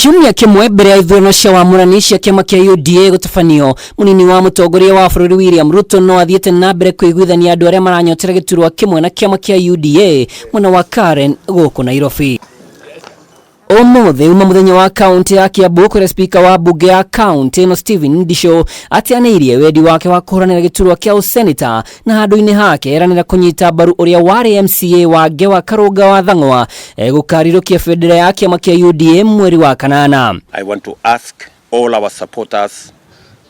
Kiumia kimwe mbere ya ithurano cia wamũrani cia kiama kia UDA gũtabanio, munini wa mũtongoria wa bũrũri William Ruto no athiĩte na mbere kũiguithania andũ arĩa maranyotera giturwa kimwe na kiama kia UDA mwena wa Karen gũkũ Nairobi. Ũmũthĩ uma mũthenya wa kaunti ya Kiambu kũrĩa spika wa mbunge ya kaunti-ini Stephen atianiirie wendi wake wa kuhuranira giturwa kia useneta na handu-ini hake eranĩra kunyita mbaru Uria wari MCA wa Ngewa Karungo wa Thang'wa gukarirukia bendera ya kiama kia UDA mweri wa kanana. I want to ask all our supporters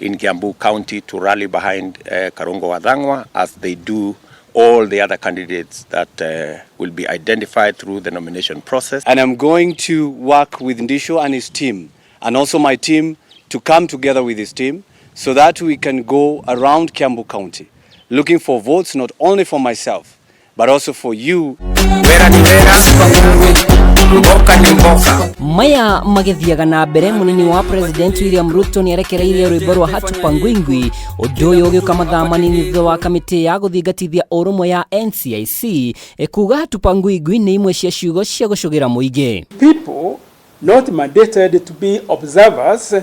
in Kiambu County to rally behind Karungo wa Thang'wa as they do all the other candidates that will be identified through the nomination process. And I'm going to work with Ndisho and his team, and also my team, to come together with his team so that we can go around Kiambu County looking for votes not only for myself but also for you. Maya magithiaga na mbere munini wa President William Ruto ni arekereirie rwimbo rwa hatupangwingwi undu uyu ugiuka mathaa manini thutha wa kamiti ya guthingatithia urumwe ya NCIC kuga hatupangwingwi ni imwe cia ciugo cia gucugira muingi. People not mandated to be observers,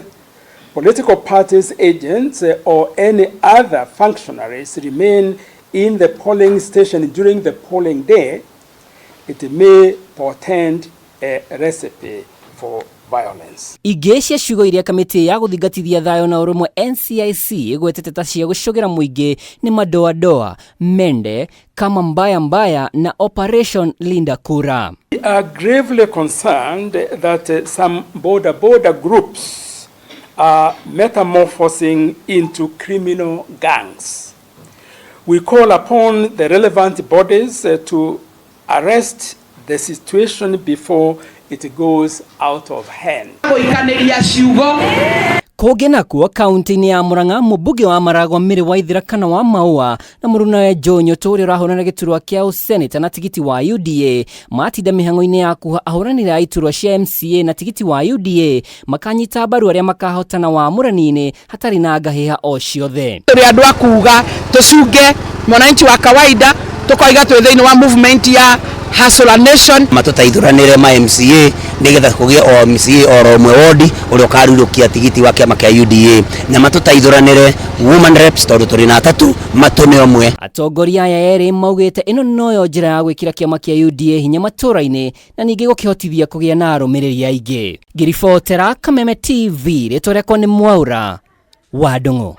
political parties, agents or any other functionaries remain in the polling station during the polling day. It may portend a recipe for violence. Igecia ciugo iria kamiti ya guthingatithia thayo na urumwe NCIC igwetete ta cia gucugira muingi ni madoa mende kama mbaya na Operation Linda Kura. We are gravely concerned that some border groups are metamorphosing into criminal gangs. We call upon the relevant bodies to arrest the situation before it goes out of hand. Kogena kuwa kaunti-ini ya Murang'a mũmbunge wa Maragwa Mĩrĩ wa Ithira kana wa Maua na mũrunawe Jonyo tũrĩa ũrahũranĩra giturwa kia useneta na tigiti wa UDA matinda mĩhang'o-inĩ ya kuhuranira iturwa cia MCA na tigiti wa UDA makanyita mbaru arĩa makahotana wamũrani-inĩ hatarĩ na ngahĩha o ciothe. Tũrĩ andũ a kuuga tũcunge mwananchi wa kawaida tũkoiga twĩ thĩinĩ wa movement ya Hustler Nation. Matutaithuranire ma MCA nigetha kugie o MCA oro mwe wodi uri ukarirukia tigiti wa kiama kia UDA na matutaithuranire woman reps tondu turi na atatu matune omwe. Atongoria aya eri maugite ino noyo njira ya gwikira kiama kia UDA hinya matura-ini na ningi gukihotithia kugia na arumiriri aingi. Ngiribotera Kameme TV ritwa riakwa ni Mwaura wa Ndung'u.